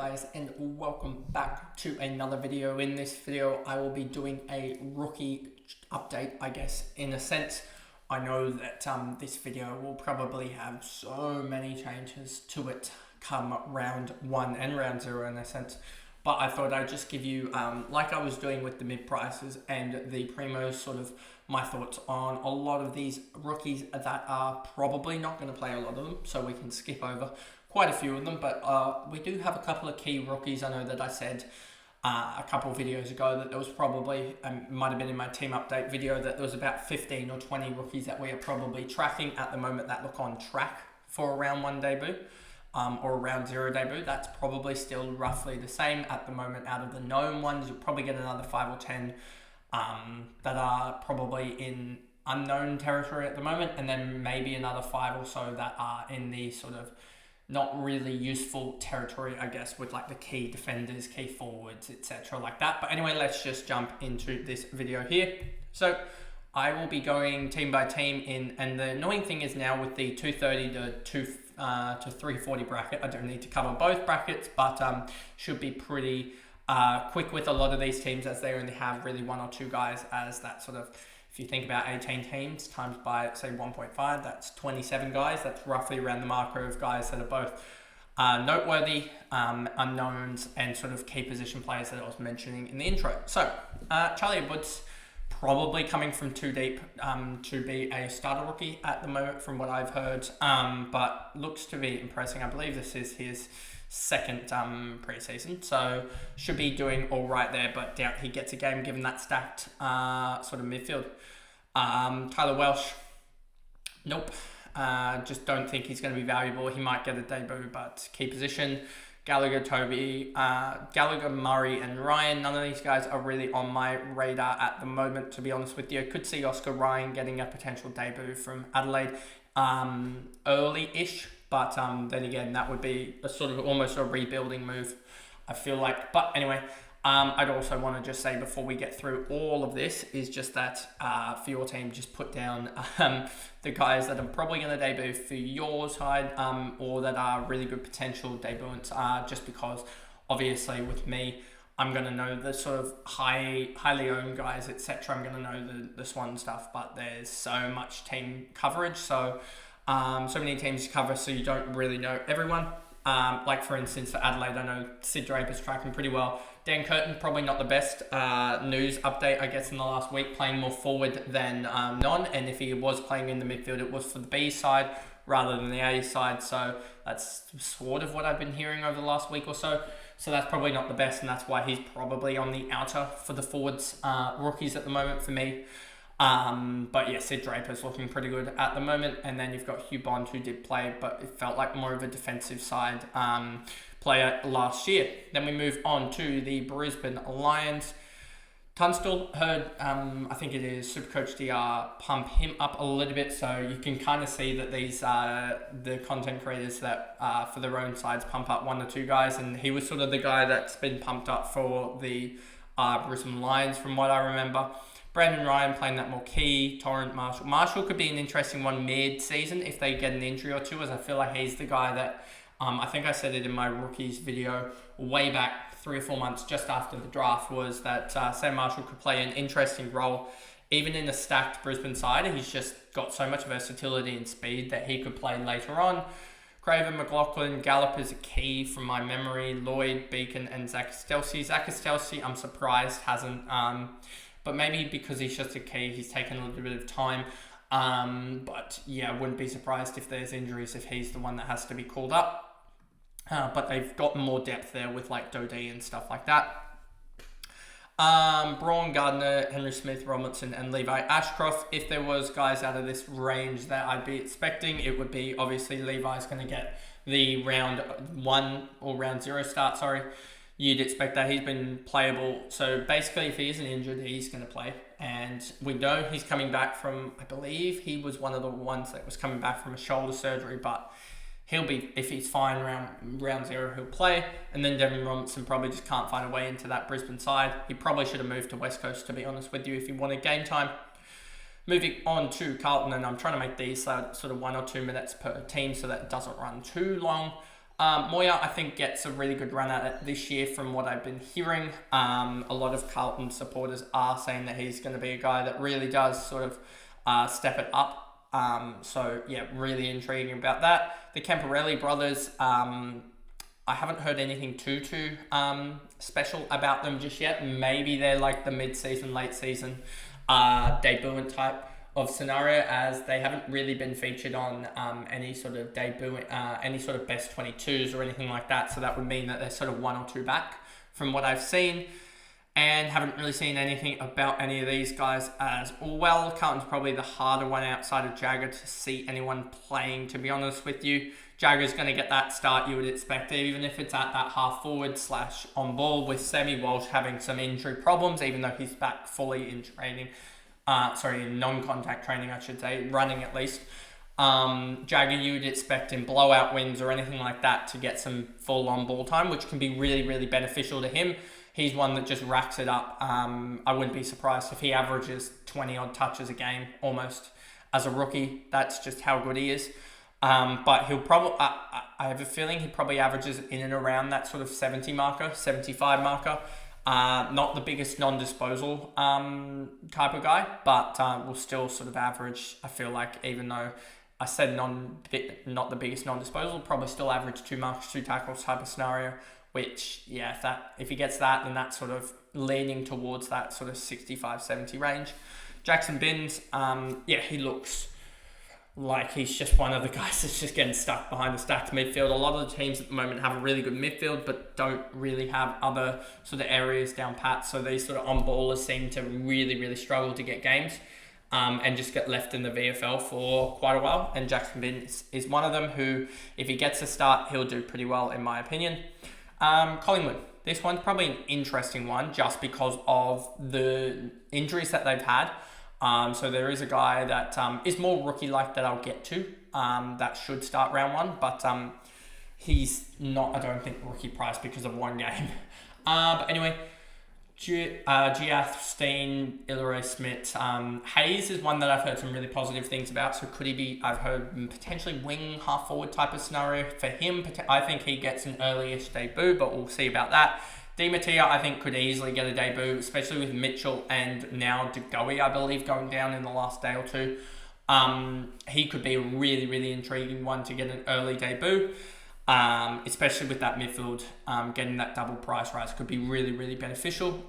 guys, and welcome back to another video. In this video I will be doing a rookie update, I guess, in a sense. I know that this video will probably have so many changes to it come round 1 and round 0 in a sense, but I thought I'd just give you, like I was doing with the mid prices and the primos, sort of my thoughts on a lot of these rookies that are probably not going to play a lot of them, so we can skip over quite a few of them. But we do have a couple of key rookies. I know that I said a couple of videos ago that there was probably, might have been in my team update video, that there was about 15 or 20 rookies that we are probably tracking at the moment that look on track for a round 1 debut. Or a round 0 debut. That's probably still roughly the same at the moment. Out of the known ones, you'll probably get another 5 or 10 that are probably in unknown territory at the moment, and then maybe another 5 or so that are in the sort of not really useful territory, I guess, with like the key defenders, key forwards, etc. like that. But anyway, let's just jump into this video here. So I will be going team by team in, and the annoying thing is now with the 230 to 340 bracket, I don't need to cover both brackets, but should be pretty quick with a lot of these teams, as they only have really 1 or 2 guys as that sort of, if you think about 18 teams times by say 1.5, that's 27 guys. That's roughly around the marker of guys that are both noteworthy, unknowns, and sort of key position players that I was mentioning in the intro. So Charlie Woods probably coming from too deep to be a starter rookie at the moment from what I've heard, but looks to be impressing. I believe this is his second preseason, so should be doing all right there, but doubt he gets a game given that stacked sort of midfield. Tyler Welsh, nope, just don't think he's going to be valuable. He might get a debut, but key position, Gallagher, Toby, Gallagher, Murray, and Ryan. None of these guys are really on my radar at the moment, to be honest with you. Could see Oscar Ryan getting a potential debut from Adelaide early-ish, but then again, that would be a sort of almost a rebuilding move, I feel like. But anyway, I'd also want to just say before we get through all of this is just that for your team, just put down the guys that are probably going to debut for your side, or that are really good potential debuts, just because obviously with me, I'm going to know the sort of highly owned guys, etc. I'm going to know the Swan stuff, but there's so much team coverage, so many teams to cover, so you don't really know everyone. Like for instance, for Adelaide, I know Sid Draper's tracking pretty well. Dan Curtin, probably not the best news update, I guess, in the last week, playing more forward than non, and if he was playing in the midfield, it was for the B side rather than the A side, so that's sort of what I've been hearing over the last week or so. So that's probably not the best, and that's why he's probably on the outer for the forwards rookies at the moment for me. But yeah, Sid Draper's looking pretty good at the moment, and then you've got Hugh Bond, who did play, but it felt like more of a defensive side player last year. Then we move on to the Brisbane Lions. Tunstall, heard, I think it is SuperCoach DR, pump him up a little bit, so you can kind of see that these are the content creators that for their own sides pump up 1 or 2 guys, and he was sort of the guy that's been pumped up for the Brisbane Lions from what I remember. Brandon Ryan playing that more key. Torrent, Marshall. Marshall could be an interesting one mid-season if they get an injury or two, as I feel like he's the guy that, I think I said it in my rookies video way back 3 or 4 months just after the draft, was that Sam Marshall could play an interesting role even in a stacked Brisbane side. He's just got so much versatility and speed that he could play later on. Craven, McLaughlin, Gallup is a key from my memory. Lloyd, Beacon, and Zach Estelsey. Zach Estelsey, I'm surprised hasn't, but maybe because he's just a key, he's taken a little bit of time. But yeah, I wouldn't be surprised if there's injuries if he's the one that has to be called up. But they've got more depth there with like Dodie and stuff like that. Braun, Gardner, Henry Smith, Robinson, and Levi Ashcroft. If there was guys out of this range that I'd be expecting, it would be obviously Levi's going to get the round 1 or round 0 start, You'd expect that. He's been playable. So basically, if he isn't injured, he's going to play. And we know he's coming back from, I believe he was one of the ones that was coming back from a shoulder surgery, but he'll be, if he's fine round 0, he'll play. And then Devin Robinson probably just can't find a way into that Brisbane side. He probably should have moved to West Coast, to be honest with you, if he wanted game time. Moving on to Carlton, and I'm trying to make these sort of 1 or 2 minutes per team so that it doesn't run too long. Moya, I think, gets a really good run at it this year from what I've been hearing. A lot of Carlton supporters are saying that he's going to be a guy that really does sort of step it up. So, yeah, really intriguing about that. The Camporelli brothers, I haven't heard anything too special about them just yet. Maybe they're like the mid-season, late-season debutant type of scenario, as they haven't really been featured on any sort of any sort of best 22s or anything like that. So that would mean that they're sort of 1 or 2 back from what I've seen, and haven't really seen anything about any of these guys as well. Carlton's probably the harder one outside of Jagger to see anyone playing, to be honest with you. Jagger's going to get that start you would expect, even if it's at that half forward / on ball, with Sammy Walsh having some injury problems, even though he's back fully in training. In non-contact training, I should say, running at least. Jagger, you would expect in blowout wins or anything like that to get some full on ball time, which can be really, really beneficial to him. He's one that just racks it up. I wouldn't be surprised if he averages 20 odd touches a game almost as a rookie. That's just how good he is. But he'll probably, I have a feeling he probably averages in and around that sort of 70 marker, 75 marker. Not the biggest non-disposal type of guy, but will still sort of average, I feel like, even though I said not the biggest non-disposal, probably still average 2 marks, 2 tackles type of scenario, which, yeah, if he gets that, then that's sort of leaning towards that sort of 65-70 range. Jackson Binns, he looks like he's just one of the guys that's just getting stuck behind the stacked midfield. A lot of the teams at the moment have a really good midfield, but don't really have other sort of areas down pat. So these sort of on-ballers seem to really, really struggle to get games and just get left in the VFL for quite a while. And Jackson Binns is one of them who, if he gets a start, he'll do pretty well, in my opinion. Collingwood. This one's probably an interesting one just because of the injuries that they've had. So there is a guy that is more rookie-like that I'll get to that should start round 1, but he's not, I don't think, rookie price because of one game. But anyway, Giath, Steen, Ilare Smith. Hayes is one that I've heard some really positive things about, so could he be, I've heard, potentially wing half-forward type of scenario for him. I think he gets an early-ish debut, but we'll see about that. Di Mattia, I think, could easily get a debut, especially with Mitchell and now DeGoey, I believe, going down in the last day or two. He could be a really, really intriguing one to get an early debut, especially with that midfield. Getting that double price rise could be really, really beneficial.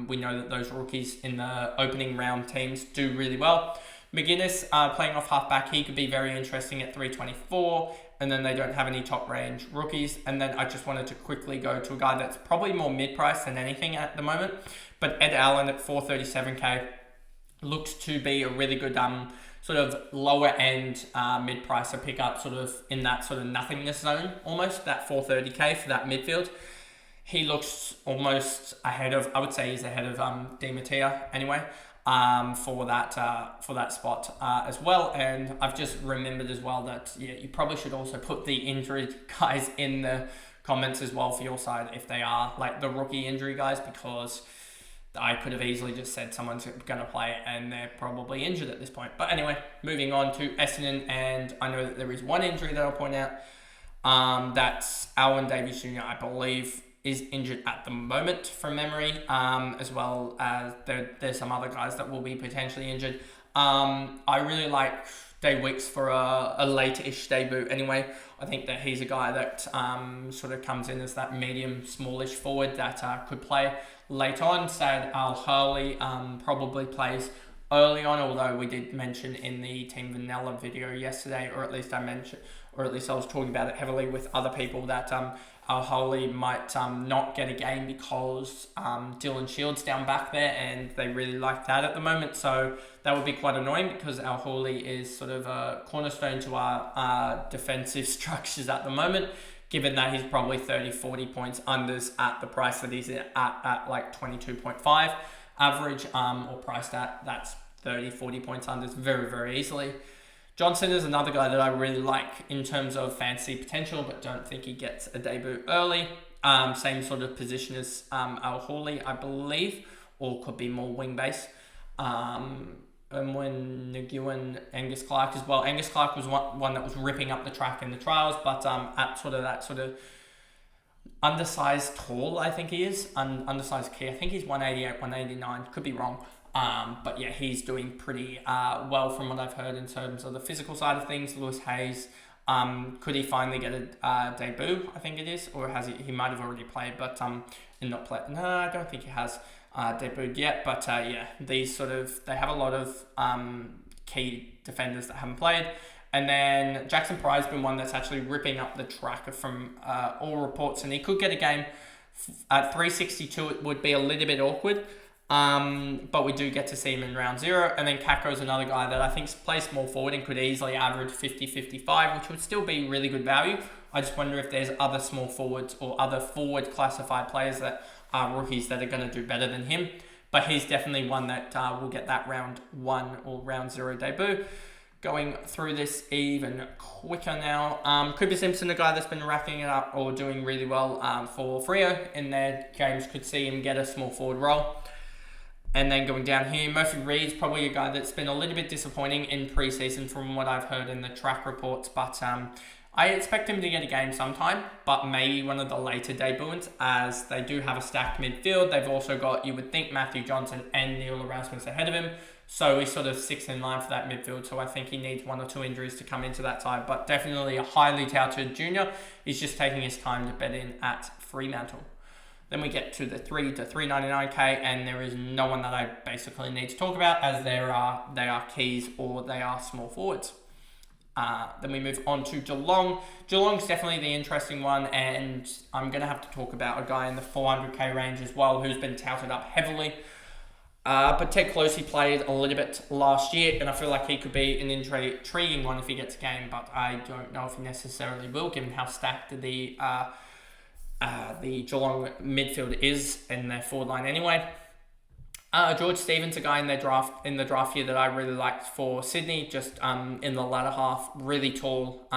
We know that those rookies in the opening round teams do really well. McGuinness, playing off halfback, he could be very interesting at 324. And then they don't have any top range rookies. And then I just wanted to quickly go to a guy that's probably more mid-price than anything at the moment. But Ed Allen at 437k looks to be a really good sort of lower end mid-pricer pickup, sort of in that sort of nothingness zone, almost, that 430k for that midfield. He looks almost ahead of, I would say he's ahead of Di Mattia anyway. For that spot as well. And I've just remembered as well that you probably should also put the injured guys in the comments as well for your side if they are like the rookie injury guys, because I could have easily just said someone's going to play and they're probably injured at this point. But anyway, moving on to Essendon, and I know that there is one injury that I'll point out. That's Alwyn Davies Jr., I believe, is injured at the moment from memory, as well as there's some other guys that will be potentially injured. I really like Dave Wicks for a late-ish debut anyway. I think that he's a guy that sort of comes in as that medium, smallish forward that could play late on. Sad Al Hurley probably plays early on, although we did mention in the Team Vanilla video yesterday, or at least I was talking about it heavily with other people, that Al Hurley might not get a game because Dylan Shields down back there, and they really like that at the moment. So that would be quite annoying because Al Hurley is sort of a cornerstone to our defensive structures at the moment, given that he's probably 30-40 points unders at the price that he's at like 22.5 average, or priced at. That's 30-40 points unders very, very easily. Johnson is another guy that I really like in terms of fantasy potential, but don't think he gets a debut early. Same sort of position as Al Hurley, I believe, or could be more wing base. Nguyen, Angus Clark as well. Angus Clark was one that was ripping up the track in the trials, but at sort of that sort of undersized tall, I think he is. Undersized key. I think he's 188, 189. Could be wrong. But yeah, he's doing pretty well from what I've heard in terms of the physical side of things. Lewis Hayes, could he finally get a debut? I think it is, or has he? He might have already played, but and not played. No, I don't think he has debuted yet. But yeah, these they have a lot of key defenders that haven't played. And then Jackson Pry's been one that's actually ripping up the track from all reports, and he could get a game at 362. It would be a little bit awkward, but we do get to see him in round 0. And then Kako's another guy that I think plays small forward and could easily average 50-55, which would still be really good value. I just wonder if there's other small forwards or other forward classified players that are rookies that are going to do better than him. But he's definitely one that will get that round 1 or round 0 debut. Going through this even quicker now. Cooper Simpson, a guy that's been racking it up or doing really well for Freo in their games, could see him get a small forward role. And then going down here, Murphy Reed's probably a guy that's been a little bit disappointing in preseason from what I've heard in the track reports. But I expect him to get a game sometime, but maybe one of the later debuts, as they do have a stacked midfield. They've also got, you would think, Matthew Johnson and Neil Erasmus ahead of him. So he's sort of 6th in line for that midfield. So I think he needs 1 or 2 injuries to come into that side. But definitely a highly touted junior. He's just taking his time to bet in at Fremantle. Then we get to the 3 to 399k, and there is no one that I basically need to talk about, as they are keys or they are small forwards. Then we move on to Geelong. Geelong's definitely the interesting one, and I'm going to have to talk about a guy in the 400k range as well who's been touted up heavily. But Ted Closey played a little bit last year, and I feel like he could be an intriguing one if he gets a game, but I don't know if he necessarily will, given how stacked the Geelong midfield is in their forward line anyway. George Stevens, a guy in the draft year that I really liked for Sydney, just in the latter half, really tall,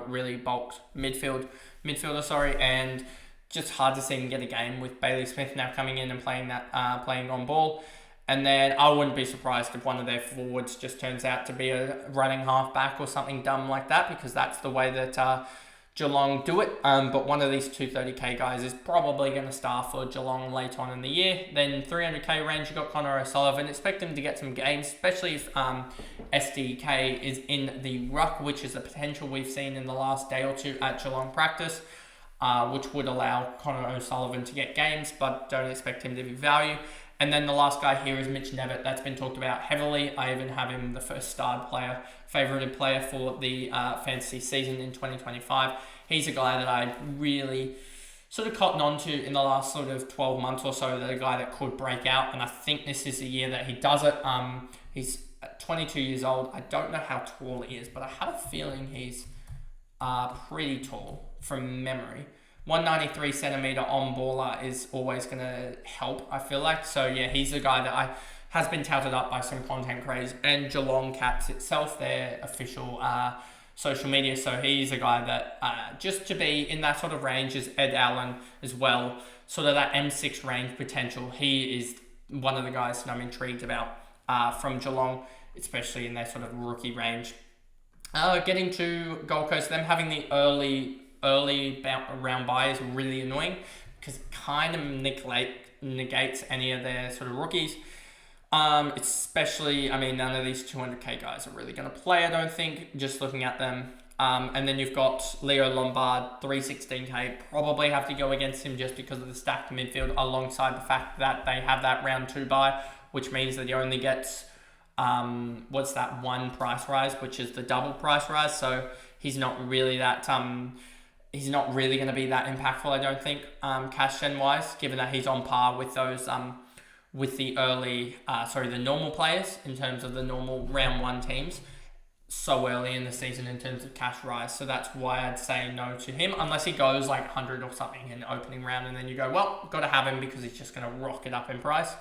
really bulked midfielder, and just hard to see him get a game with Bailey Smith now coming in and playing on ball. And then I wouldn't be surprised if one of their forwards just turns out to be a running halfback or something dumb like that, because that's the way that Geelong do it. But one of these 230k guys is probably going to start for Geelong late on in the year. Then 300k range, you got Connor O'Sullivan. Expect him to get some games, especially if SDK is in the ruck, which is a potential we've seen in the last day or two at Geelong practice, which would allow Connor O'Sullivan to get games, but don't expect him to be value. And then the last guy here is Mitch Nevitt. That's been talked about heavily. I even have him the first starred player, favoured player for the fantasy season in 2025. He's a guy that I really sort of cottoned on to in the last sort of 12 months or so, that a guy that could break out. And I think this is the year that he does it. He's 22 years old. I don't know how tall he is, but I have a feeling he's pretty tall from memory. 193 centimetre on baller is always going to help, I feel like. So yeah, he's a guy that has been touted up by some content creators and Geelong Cats itself, their official social media. So he's a guy that just to be in that sort of range is Ed Allen as well. Sort of that M6 range potential. He is one of the guys that I'm intrigued about from Geelong, especially in their sort of rookie range. Getting to Gold Coast, them having the early round bye is really annoying, because it kind of negates any of their sort of rookies. Especially, I mean, none of these 200k guys are really going to play, I don't think, just looking at them. And then you've got Leo Lombard, 316k, probably have to go against him just because of the stacked midfield, alongside the fact that they have that round 2 bye, which means that he only gets what's that one price rise, which is the double price rise. So he's not really that he's not really going to be that impactful, I don't think, cash gen wise, given that he's on par with those with the the normal players in terms of the normal round 1 teams so early in the season in terms of cash rise. So that's why I'd say no to him, unless he goes like 100 or something in the opening round, and then you go, well, got to have him because he's just going to rock it up in price.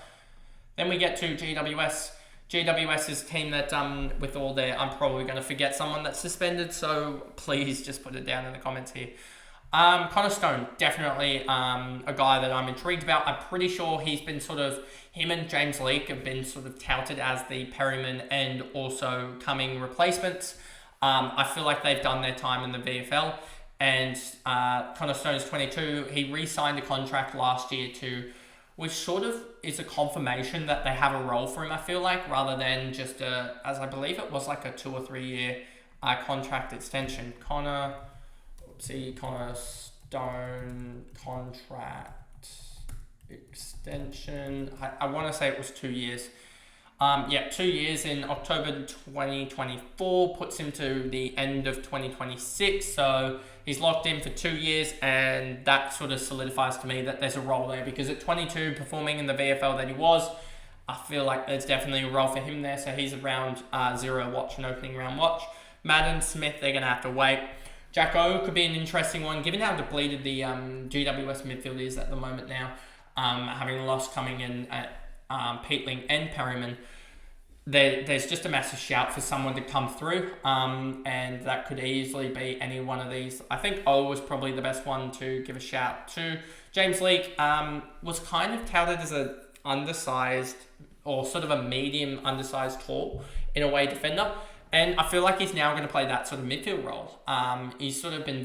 Then we get to GWS. GWS is a team that, with all their, I'm probably going to forget someone that's suspended, so please just put it down in the comments here. Connor Stone, definitely a guy that I'm intrigued about. I'm pretty sure he's been him and James Leake have been sort of touted as the Perryman and also coming replacements. I feel like they've done their time in the VFL, and Connor Stone's 22. He re-signed a contract last year which sort of is a confirmation that they have a role for him, I feel like, rather than just as I believe it was like a 2 or 3 year contract extension. Connor Stone contract extension. I want to say it was 2 years. 2 years in October 2024 puts him to the end of 2026. So he's locked in for 2 years, and that sort of solidifies to me that there's a role there, because at 22, performing in the VFL that he was, I feel like there's definitely a role for him there. So he's around 0 watch and opening round watch. Madden Smith, they're going to have to wait. Jack O could be an interesting one, given how depleted the GWS midfield is at the moment now, having lost coming in at Peatling and Perryman. There's just a massive shout for someone to come through, and that could easily be any one of these. I think O was probably the best one to give a shout to. James Leake was kind of touted as a undersized, or sort of a medium undersized tall, in a way, defender. And I feel like he's now going to play that sort of midfield role. He's sort of been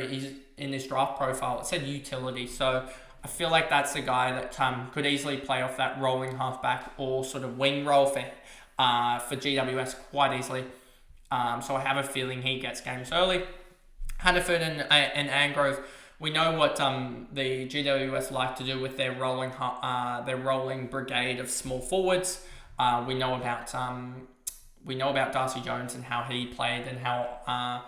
he's in this draft profile, it said utility. So I feel like that's a guy that could easily play off that rolling halfback or sort of wing role for GWS quite easily. So I have a feeling he gets games early. Hannaford and Angrove, we know what the GWS like to do with their rolling brigade of small forwards. We know about Darcy Jones and how he played, and how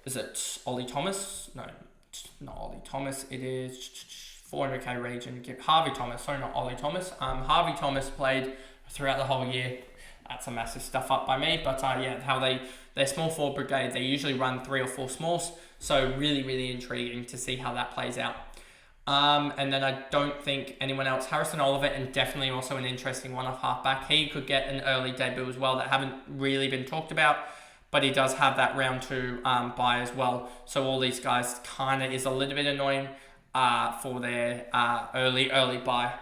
is it Ollie Thomas? No, it's not Ollie Thomas. It is 400k region. Harvey Thomas. Sorry, not Ollie Thomas. Harvey Thomas played throughout the whole year. That's a massive stuff up by me. But how their small forward brigade, they usually run 3 or 4 smalls. So really, really intriguing to see how that plays out. And then I don't think anyone else. Harrison Oliver, and definitely also an interesting one off halfback. He could get an early debut as well that haven't really been talked about, but he does have that round 2 bye as well. So all these guys kind of is a little bit annoying for their early bye.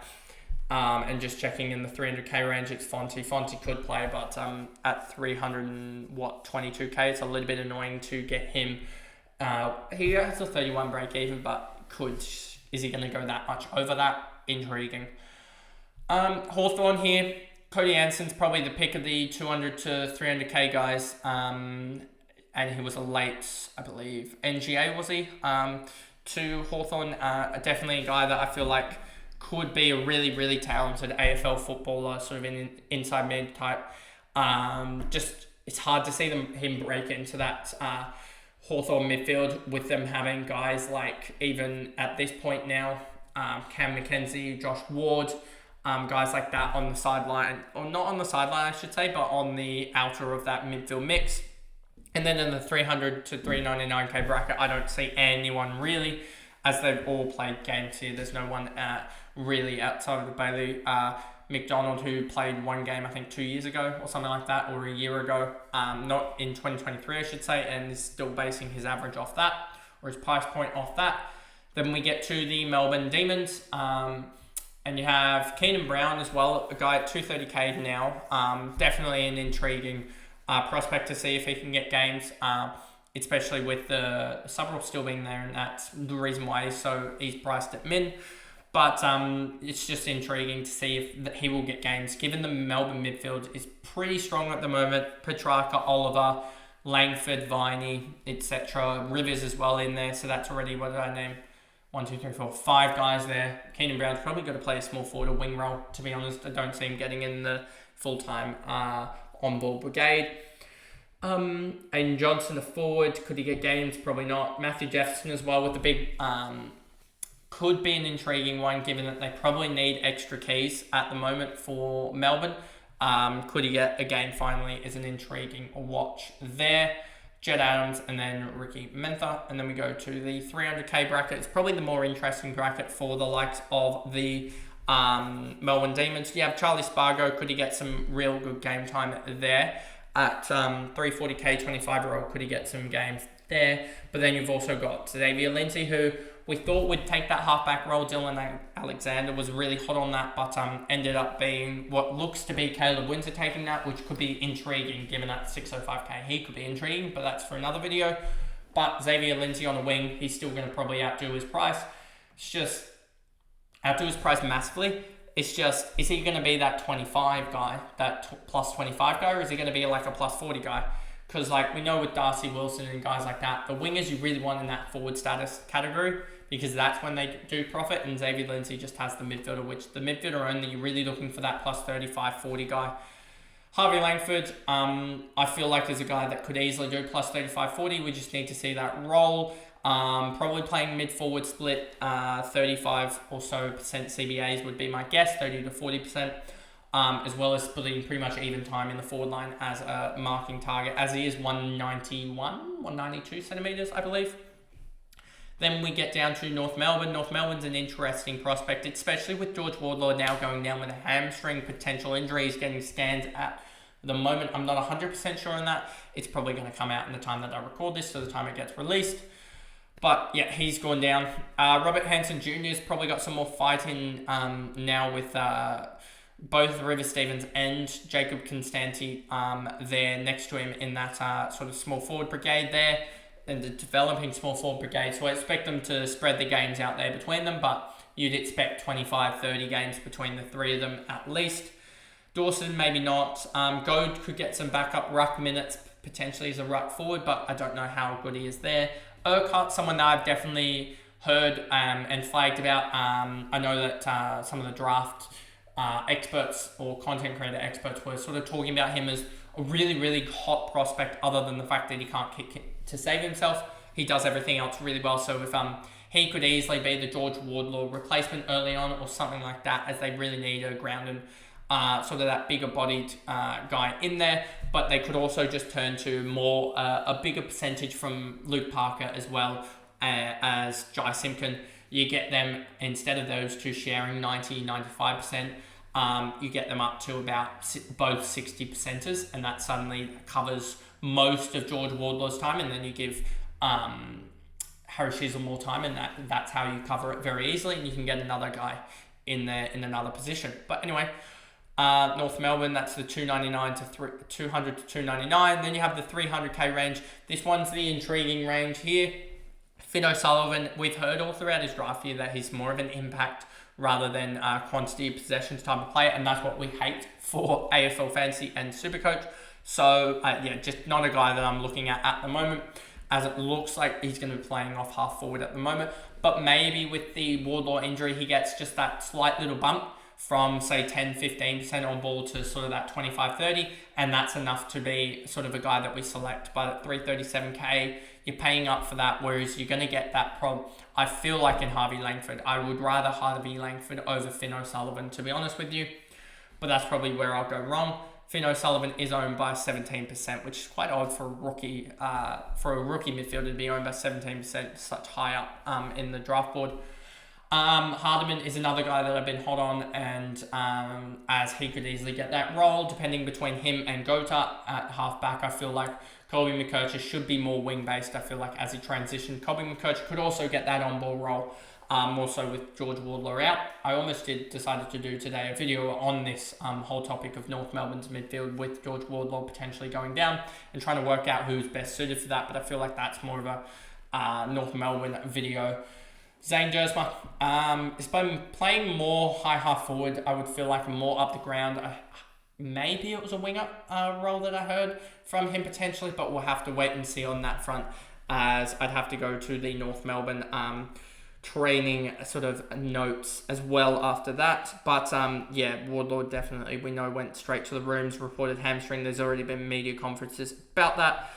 And just checking in the 300k range, it's Fonte. Fonte could play, but at 322k, it's a little bit annoying to get him. He has a 31 break even, but is he going to go that much over that? Intriguing. Hawthorn here. Cody Anson's probably the pick of the 200 to 300k guys. And he was a late, I believe, NGA was he? To Hawthorn. Definitely a guy that I feel like could be a really, really talented AFL footballer, sort of an inside mid type. Just it's hard to see him break into that Hawthorn midfield with them having guys like, even at this point now, Cam McKenzie, Josh Ward, guys like that on the sideline, or not on the sideline I should say, but on the outer of that midfield mix. And then in the 300 to 399k bracket, I don't see anyone really, as they've all played games here. There's no one really outside of the Bailey. McDonald, who played one game, I think 2 years ago or something like that, or a year ago, not in 2023, I should say, and is still basing his average off that, or his price point off that. Then we get to the Melbourne Demons, and you have Keenan Brown as well, a guy at 230k now. Definitely an intriguing prospect to see if he can get games, especially with the sub-rule still being there, and that's the reason why he's priced at min. But it's just intriguing to see if he will get games, given the Melbourne midfield is pretty strong at the moment. Petrarca, Oliver, Langford, Viney, etc. Rivers as well in there. So that's already, what did I name? 1, 2, 3, 4, 5 guys there. Keenan Brown's probably got to play a small forward or wing role, to be honest. I don't see him getting in the full-time on-ball brigade. And Johnson, a forward. Could he get games? Probably not. Matthew Jefferson as well with the big... could be an intriguing one, given that they probably need extra keys at the moment for Melbourne. Could he get a game finally is an intriguing watch there. Jed Adams and then Ricky Mentha. And then we go to the 300k bracket. It's probably the more interesting bracket for the likes of the Melbourne Demons. You have Charlie Spargo. Could he get some real good game time there? At 340k, 25-year-old, could he get some games? there. But then you've also got Xavier Lindsay, who we thought would take that halfback role. Dylan Alexander was really hot on that, but ended up being what looks to be Caleb Windsor taking that, which could be intriguing given that 605k. He could be intriguing, but that's for another video. But Xavier Lindsay on the wing, he's still going to probably outdo his price. It's just outdo his price massively. It's just, is he going to be that 25 guy, that plus 25 guy, or is he going to be like a plus 40 guy? Because like we know with Darcy Wilson and guys like that, the wingers you really want in that forward status category, because that's when they do profit, and Xavier Lindsay just has the midfielder, which the midfielder only, you're really looking for that plus 35, 40 guy. Harvey Langford, I feel like is a guy that could easily do plus 35, 40. We just need to see that role. Probably playing mid-forward split, 35 or so percent CBAs would be my guess, 30 to 40%. As well as splitting pretty much even time in the forward line as a marking target, as he is 192 centimetres, I believe. Then we get down to North Melbourne. North Melbourne's an interesting prospect, especially with George Wardlaw now going down with a hamstring potential injury. He's getting scanned at the moment. I'm not 100% sure on that. It's probably going to come out in the time that I record this, so the time it gets released. But yeah, he's gone down. Robert Hansen Jr.'s probably got some more fighting now with both River Stevens and Jacob Constanti there next to him in that sort of small forward brigade there, and the developing small forward brigade. So I expect them to spread the games out there between them, but you'd expect 25, 30 games between the three of them at least. Dawson, maybe not. Goad could get some backup ruck minutes, potentially as a ruck forward, but I don't know how good he is there. Urquhart, someone that I've definitely heard and flagged about. I know that some of the draft experts or content creator experts were sort of talking about him as a really, really hot prospect, other than the fact that he can't kick to save himself. He does everything else really well. So if he could easily be the George Wardlaw replacement early on or something like that, as they really need a grounded sort of that bigger bodied guy in there. But they could also just turn to more a bigger percentage from Luke Parker as well as Jai Simpkin. You get them, instead of those two sharing 90, 95%, you get them up to about both 60%ers, and that suddenly covers most of George Wardlaw's time, and then you give Harry Shizzle more time, and that's how you cover it very easily, and you can get another guy in there in another position. But anyway, North Melbourne, that's the 299 to 200 to 299. Then you have the 300k range. This one's the intriguing range here. Finn O'Sullivan, we've heard all throughout his draft year that he's more of an impact rather than quantity of possessions type of player, and that's what we hate for AFL Fantasy and Supercoach. So yeah, just not a guy that I'm looking at the moment, as it looks like he's going to be playing off half forward at the moment. But maybe with the Wardlaw injury, he gets just that slight little bump from say 10-15% on ball to sort of that 25-30, and that's enough to be sort of a guy that we select. But at 337k, you're paying up for that, whereas you're going to get that I feel like in Harvey Langford, I would rather Harvey Langford over Finn O'Sullivan, to be honest with you, but that's probably where I'll go wrong. Finn O'Sullivan is owned by 17%, which is quite odd for a rookie midfielder to be owned by 17%, such high up in the draft board. Hardiman is another guy that I've been hot on, and as he could easily get that role, depending between him and Gota at halfback. I feel like Colby McKercher should be more wing-based. I feel like as he transitioned, Colby McKercher could also get that on-ball role, more so with George Wardlaw out. I almost decided to do today a video on this whole topic of North Melbourne's midfield with George Wardlaw potentially going down and trying to work out who's best suited for that, but I feel like that's more of a North Melbourne video. Zane Dersma has been playing more high half forward. I would feel like more up the ground. Maybe it was a winger role that I heard from him potentially, but we'll have to wait and see on that front, as I'd have to go to the North Melbourne training sort of notes as well after that. But yeah, Wardlaw definitely, we know, went straight to the rooms, reported hamstring. There's already been media conferences about that.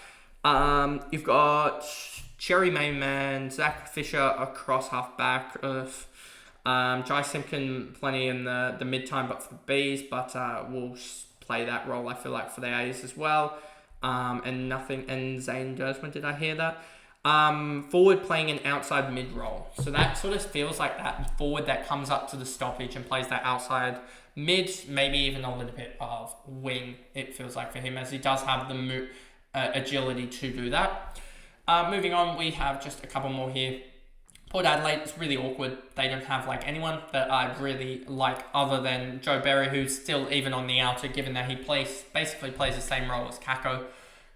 You've got Cherry Mayman, Zach Fisher across half back. Jai Simpkin plenty in the mid-time, but for the Bs, but will play that role, I feel like, for the A's as well. And Zane Dersman, did I hear that? Forward playing an outside mid role. So that sort of feels like that forward that comes up to the stoppage and plays that outside mid, maybe even a little bit of wing, it feels like for him, as he does have the agility to do that. Moving on, we have just a couple more here. Port Adelaide, it's really awkward. They don't have like anyone that I really like other than Joe Berry, who's still even on the outer, given that he basically plays the same role as Kako.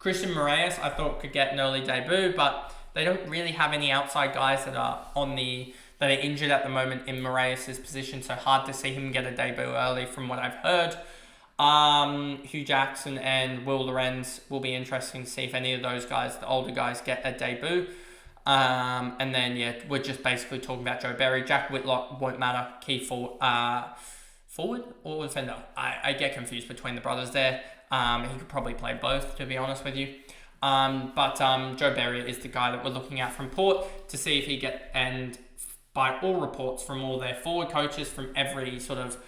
Christian Moraes, I thought could get an early debut, but they don't really have any outside guys that are that are injured at the moment in Moraes' position, so hard to see him get a debut early from what I've heard. Hugh Jackson and Will Lorenz will be interesting to see if any of those guys, the older guys, get a debut. And then, we're just basically talking about Joe Berry. Jack Whitlock won't matter. Key forward or defender? I get confused between the brothers there. He could probably play both, to be honest with you. But Joe Berry is the guy that we're looking at from Port to see if he and by all reports from all their forward coaches, from every sort of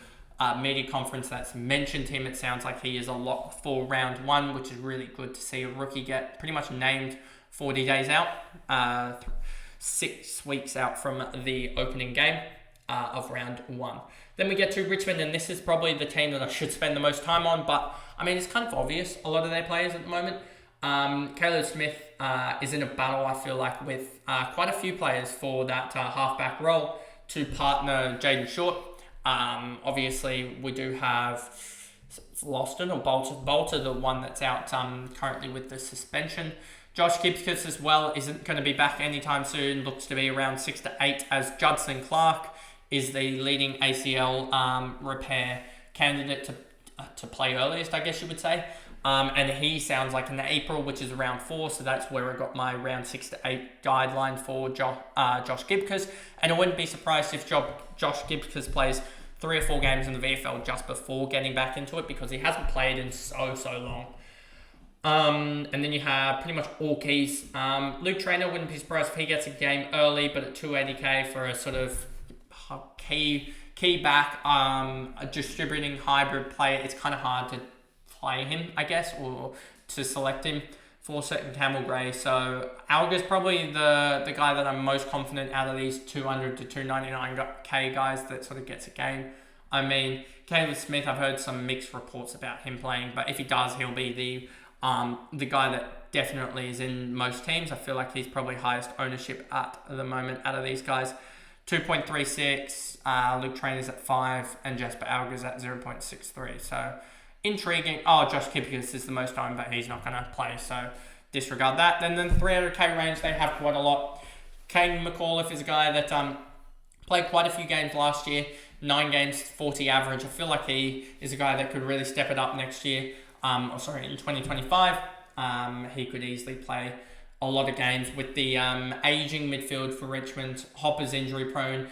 media conference that's mentioned him, it sounds like he is a lock for round 1, which is really good to see a rookie get pretty much named 40 days out, 6 weeks out from the opening game of round 1. Then we get to Richmond, and this is probably the team that I should spend the most time on, but I mean, it's kind of obvious, a lot of their players at the moment. Caleb Smith is in a battle, I feel like, with quite a few players for that halfback role to partner Jaden Short. Obviously, we do have Loston or Bolter, the one that's out currently with the suspension. Josh Gibcus as well isn't going to be back anytime soon. Looks to be around 6 to 8, as Judson Clark is the leading ACL repair candidate to play earliest, I guess you would say. And he sounds like in April, which is around 4, so that's where I got my round 6 to 8 guideline for Josh Gibcus. And I wouldn't be surprised if Josh Gibcus plays 3 or 4 games in the VFL just before getting back into it, because he hasn't played in so long. And then you have pretty much all keys. Luke Traynor, wouldn't be surprised if he gets a game early, but at 280k for a sort of key back, a distributing hybrid player, it's kind of hard to play him, I guess, or to select him for certain Campbell Gray. So Alga's probably the guy that I'm most confident out of these 200 to 299k guys that sort of gets a game. I mean, Caleb Smith, I've heard some mixed reports about him playing, but if he does, he'll be the guy that definitely is in most teams. I feel like he's probably highest ownership at the moment out of these guys. 2.36, Luke Trainor's at 5, and Jasper Alga's at 0.63. So intriguing. Josh Gibcus is the most owned, but he's not going to play, so disregard that. Then the 300k range, they have quite a lot. Kane McAuliffe is a guy that played quite a few games last year, 9 games, 40 average. I feel like he is a guy that could really step it up next year. In 2025. He could easily play a lot of games with the aging midfield for Richmond. Hopper's injury prone.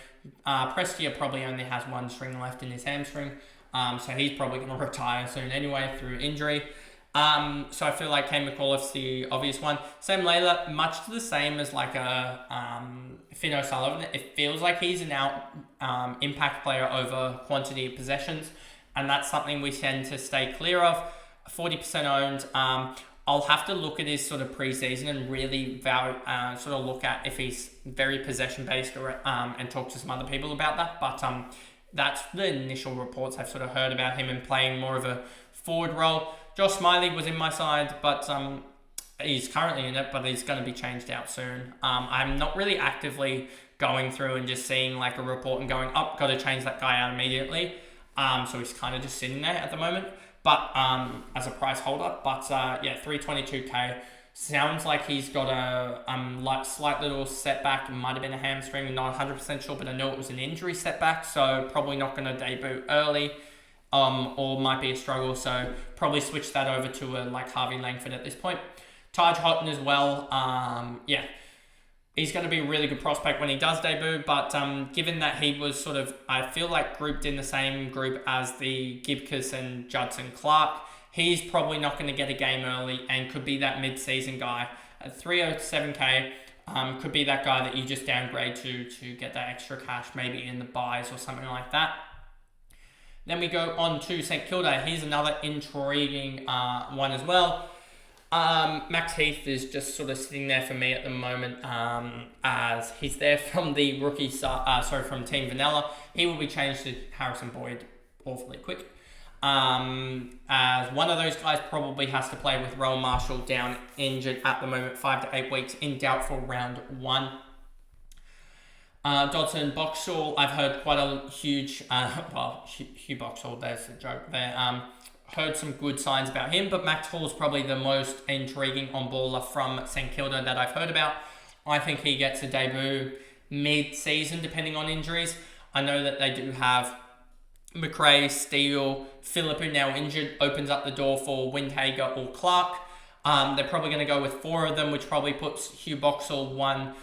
Prestia probably only has 1 string left in his hamstring. So he's probably going to retire soon anyway through injury. So I feel like Kane McAuliffe's the obvious one. Sam Layla, much to the same as like a Finn O'Sullivan. It feels like he's an impact player over quantity of possessions, and that's something we tend to stay clear of. 40% owned. I'll have to look at his sort of preseason and really sort of look at if he's very possession based or and talk to some other people about that. But that's the initial reports I've sort of heard about him and playing more of a forward role. Josh Smiley was in my side, but he's currently in it, but he's going to be changed out soon. I'm not really actively going through and just seeing like a report and going, got to change that guy out immediately. So he's kind of just sitting there at the moment. But as a price holder, 322k. Sounds like he's got a slight little setback. It might have been a hamstring, not 100% sure, but I know it was an injury setback, so probably not going to debut early, or might be a struggle. So probably switch that over to a like Harvey Langford at this point. Taj Houghton as well. He's going to be a really good prospect when he does debut, but given that he was sort of, I feel like, grouped in the same group as the Gibcus and Judson Clark, he's probably not going to get a game early and could be that mid-season guy. At 307k, could be that guy that you just downgrade to get that extra cash, maybe in the buys or something like that. Then we go on to St Kilda. Here's another intriguing one as well. Max Heath is just sort of sitting there for me at the moment, as he's there from the rookie side, from Team Vanilla. He will be changed to Harrison Boyd awfully quick. As one of those guys probably has to play with Rowan Marshall down injured at the moment, 5 to 8 weeks, in doubt for round 1. Dodson, Boxall, I've heard quite a huge, Hugh Boxall, there's a joke there. Heard some good signs about him, but Max Hall's probably the most intriguing on-baller from St Kilda that I've heard about. I think he gets a debut mid-season, depending on injuries. I know that they do have McRae, Steele, Phillip, who now injured, opens up the door for Windhager or Clark. They're probably going to go with 4 of them, which probably puts Hugh Boxall and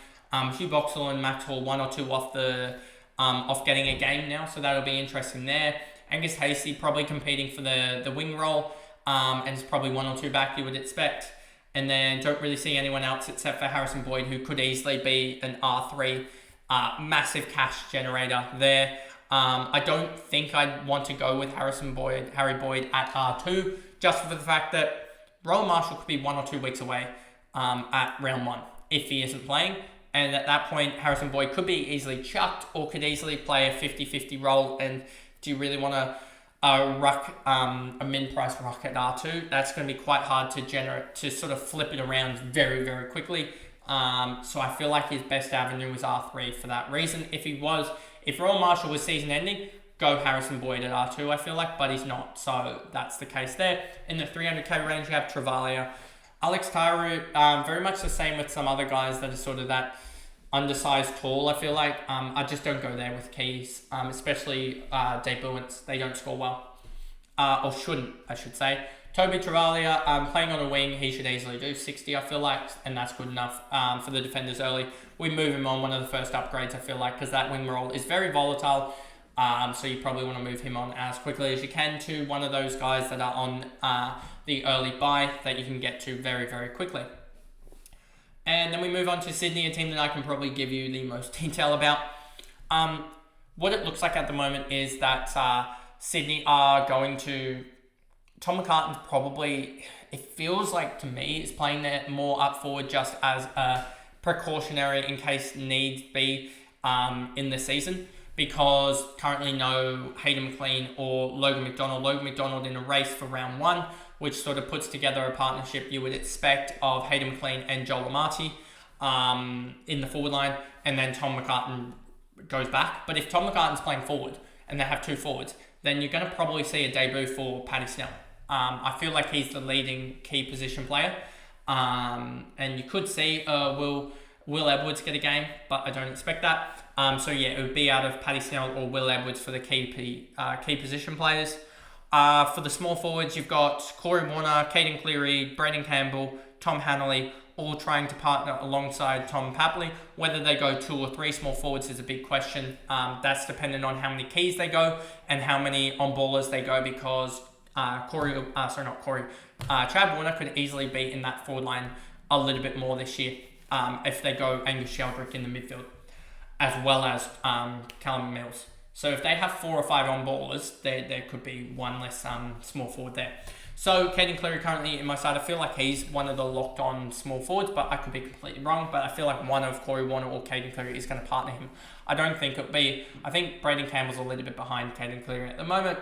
Max Hall 1 or 2 off getting a game now, so that'll be interesting there. Angus Hasty probably competing for the wing role, and it's probably 1 or 2 back, you would expect. And then don't really see anyone else except for Harrison Boyd, who could easily be an R3 massive cash generator there. I don't think I'd want to go with Harry Boyd at R2, just for the fact that Rowan Marshall could be 1 or 2 weeks away at round 1 if he isn't playing. And at that point, Harrison Boyd could be easily chucked or could easily play a 50-50 role. And do you really want to a min-price ruck at R2? That's going to be quite hard to sort of flip it around very, very quickly. So I feel like his best avenue was R3 for that reason. If Rowan Marshall was season ending, go Harrison Boyd at R2, I feel like, but he's not. So that's the case there. In the 300k range, you have Travalia. Alex Tyru, very much the same with some other guys that are sort of that undersized tall, I feel like. I just don't go there with keys, especially debutantes. They don't score well. Or shouldn't, I should say. Toby Travalia, playing on a wing, he should easily do 60, I feel like, and that's good enough for the defenders early. We move him on, one of the first upgrades, I feel like, because that wing role is very volatile, so you probably want to move him on as quickly as you can to one of those guys that are on the early buy that you can get to very, very quickly. And then we move on to Sydney, a team that I can probably give you the most detail about. What it looks like at the moment is that Sydney are going to... Tom McCartan's probably, it feels like to me, is playing there more up forward just as a precautionary in case needs be in the season, because currently no Hayden McLean or Logan McDonald. Logan McDonald in a race for round 1, which sort of puts together a partnership you would expect of Hayden McLean and Joel Amati in the forward line, and then Tom McCartan goes back. But if Tom McCartan's playing forward and they have 2 forwards, then you're going to probably see a debut for Paddy Snell. I feel like he's the leading key position player, and you could see Will Edwards get a game, but I don't expect that. So yeah, it would be out of Paddy Snell or Will Edwards for the key position players. For the small forwards, you've got Corey Warner, Caden Cleary, Braden Campbell, Tom Hanley, all trying to partner alongside Tom Papley. Whether they go 2 or 3 small forwards is a big question. That's dependent on how many keys they go and how many on-ballers they go, because Chad Warner could easily be in that forward line a little bit more this year if they go Angus Sheldrick in the midfield, as well as Callum Mills. So if they have 4 or 5 on-ballers, there could be 1 less small forward there. So Caden Cleary currently in my side, I feel like he's one of the locked-on small forwards, but I could be completely wrong. But I feel like one of Corey Warner or Caden Cleary is going to partner him. I don't think it'll be... I think Braden Campbell's a little bit behind Caden Cleary at the moment.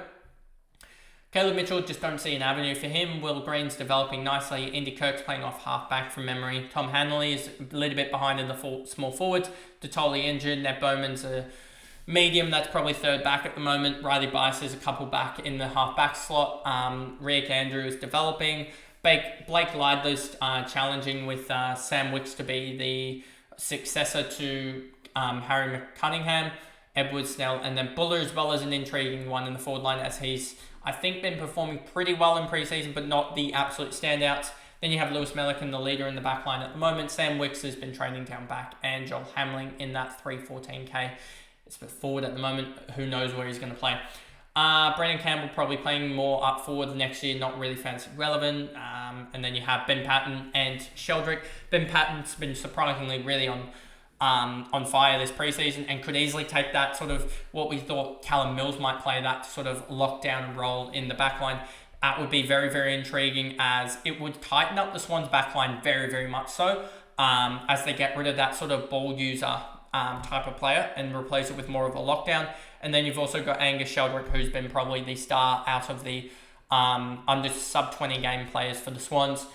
Caleb Mitchell, just don't see an avenue for him. Will Green's developing nicely. Indy Kirk's playing off half-back from memory. Tom Hanley is a little bit behind in the small forwards. Detoli injured. Ned Bowman's a medium that's probably 3rd back at the moment. Riley Bice is a couple back in the half-back slot. Riek Andrew is developing. Blake Lidler's challenging with Sam Wicks to be the successor to Harry Cunningham. Edwards, Snell, and then Buller as well as an intriguing one in the forward line, as he's, I think, been performing pretty well in preseason, but not the absolute standouts. Then you have Lewis Melican, the leader in the back line at the moment. Sam Wicks has been training down back, and Joel Hamling in that 314k. It's forward at the moment. Who knows where he's going to play. Brandon Campbell probably playing more up forward next year, not really fancy relevant. And then you have Ben Patton and Sheldrick. Ben Patton's been surprisingly really on fire this preseason and could easily take that sort of what we thought Callum Mills might play, that sort of lockdown role in the backline. That would be very, very intriguing, as it would tighten up the Swans backline very, very much so, as they get rid of that sort of ball user type of player and replace it with more of a lockdown. And then you've also got Angus Sheldrick, who's been probably the star out of the under sub-20 game players for the Swans.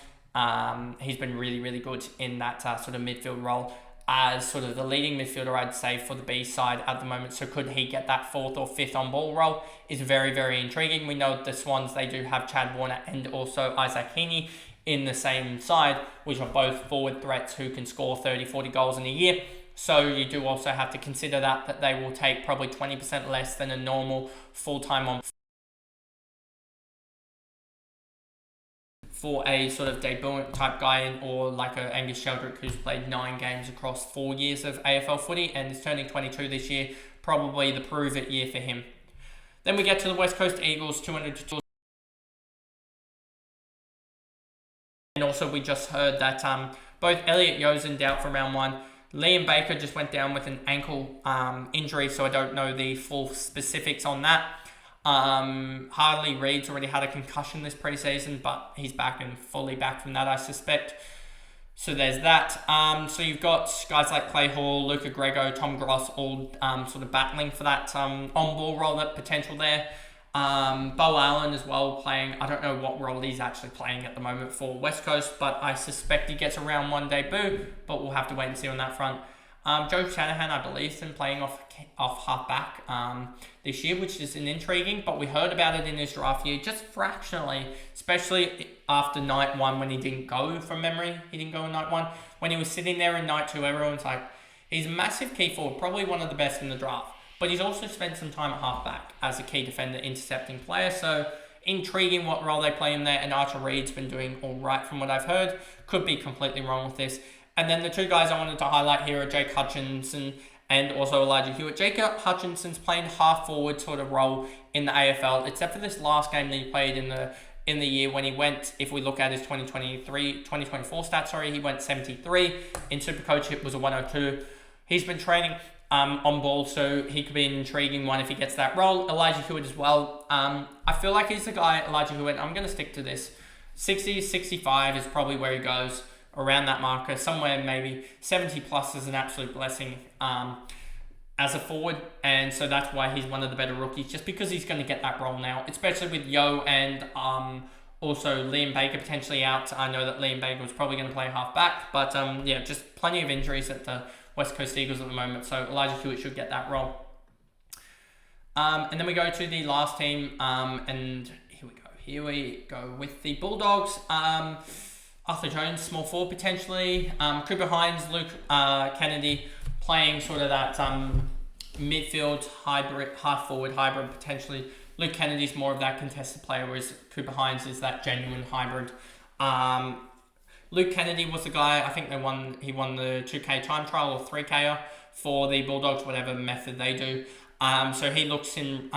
He's been really, really good in that sort of midfield role as sort of the leading midfielder, I'd say, for the B side at the moment. So could he get that 4th or 5th on ball role is very, very intriguing. We know the Swans, they do have Chad Warner and also Isaac Heaney in the same side, which are both forward threats who can score 30, 40 goals in a year. So you do also have to consider that they will take probably 20% less than a normal full-time on for a sort of debut type guy, or like a Angus Sheldrick who's played 9 games across 4 years of AFL footy and is turning 22 this year. Probably the prove it year for him. Then we get to the West Coast Eagles, 200 to 2. And also we just heard that both Elliot Yosen's out for round 1. Liam Baker just went down with an ankle injury, so I don't know the full specifics on that. Harley Reid's already had a concussion this preseason, but he's back and fully back from that, I suspect. So there's that. So you've got guys like Clay Hall, Luca Grego, Tom Gross, all sort of battling for that on-ball role, that potential there. Bo Allen as well playing. I don't know what role he's actually playing at the moment for West Coast, but I suspect he gets a round 1 debut, but we'll have to wait and see on that front. Joe Shanahan, I believe, has been playing off half-back this year, which is intriguing, but we heard about it in his draft year, just fractionally, especially after night 1 when he didn't go from memory. He didn't go in night 1. When he was sitting there in night 2, everyone's like, he's a massive key forward, probably one of the best in the draft, but he's also spent some time at half-back as a key defender, intercepting player, so intriguing what role they play him there, and Archer Reed's been doing all right from what I've heard. Could be completely wrong with this. And then the 2 guys I wanted to highlight here are Jake Hutchinson and also Elijah Hewitt. Jake Hutchinson's playing half-forward sort of role in the AFL, except for this last game that he played in the year when he went, if we look at his 2024 stats, he went 73. In SuperCoach, it was a 102. He's been training on ball, so he could be an intriguing one if he gets that role. Elijah Hewitt as well. I feel like he's the guy, Elijah Hewitt. I'm going to stick to this. 60, 65 is probably where he goes, around that marker. Somewhere maybe 70 plus is an absolute blessing as a forward, and so that's why he's one of the better rookies, just because he's going to get that role now, especially with Yo and also Liam Baker potentially out. I know that Liam Baker was probably going to play half back, but yeah, just plenty of injuries at the West Coast Eagles at the moment, so Elijah Hewitt should get that role. And then we go to the last team, and here we go with the Bulldogs. Arthur Jones, small forward potentially. Cooper Hines, Luke Kennedy playing sort of that midfield hybrid, half-forward hybrid potentially. Luke Kennedy's more of that contested player, whereas Cooper Hines is that genuine hybrid. Luke Kennedy was the guy, I think he won the 2K time trial or 3K for the Bulldogs, whatever method they do. So he looks in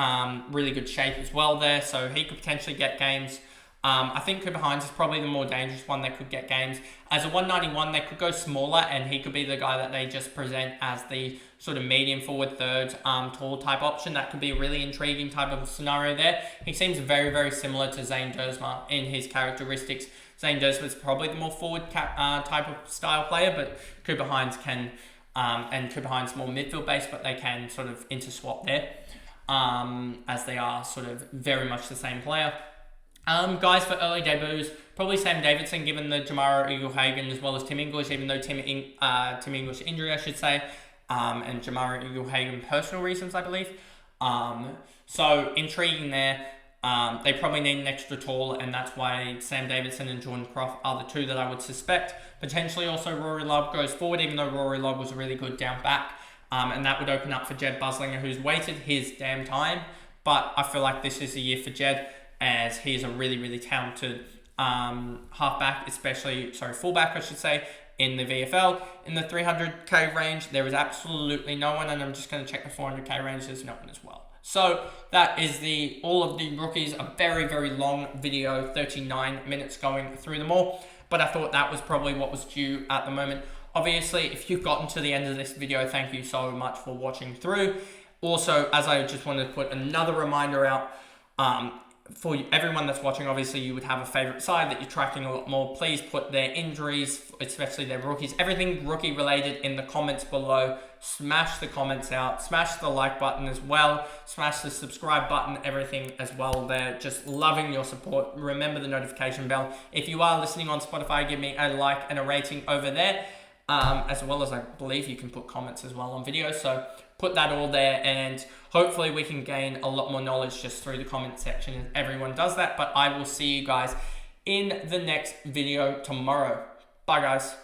really good shape as well there, so he could potentially get games. I think Cooper Hines is probably the more dangerous one that could get games. As a 191, they could go smaller, and he could be the guy that they just present as the sort of medium forward third, tall type option. That could be a really intriguing type of scenario there. He seems very, very similar to Zane Dersma in his characteristics. Zane Dersma is probably the more forward type of style player, but Cooper Hines can, and Cooper Hines more midfield based, but they can sort of interswap there, as they are sort of very much the same player. Guys for early debuts, probably Sam Davidson, given the Jamara Eagle-Hagan as well as Tim English, even though Tim English injury, I should say, and Jamara Eagle-Hagan personal reasons, I believe. So intriguing there. They probably need an extra tall, and that's why Sam Davidson and Jordan Croft are the 2 that I would suspect. Potentially also Rory Love goes forward, even though Rory Love was really good down back. And that would open up for Jed Buslinger, who's waited his damn time. But I feel like this is a year for Jed, as he is a really, really talented fullback, I should say, in the VFL. In the 300k range, there is absolutely no one, and I'm just going to check the 400k range, there's no one as well. So that is all of the rookies, a very, very long video, 39 minutes going through them all, but I thought that was probably what was due at the moment. Obviously, if you've gotten to the end of this video, thank you so much for watching through. Also, as I just wanted to put another reminder out, for everyone that's watching, obviously you would have a favorite side that you're tracking a lot more. Please put their injuries, especially their rookies, everything rookie related, in the comments below. Smash the comments out, smash the like button as well, smash the subscribe button, everything as well there. Just loving your support. Remember the notification bell. If you are listening on Spotify, give me a like and a rating over there. As well as I believe you can put comments as well on videos. So put that all there, and hopefully we can gain a lot more knowledge just through the comment section as everyone does that. But I will see you guys in the next video tomorrow. Bye guys.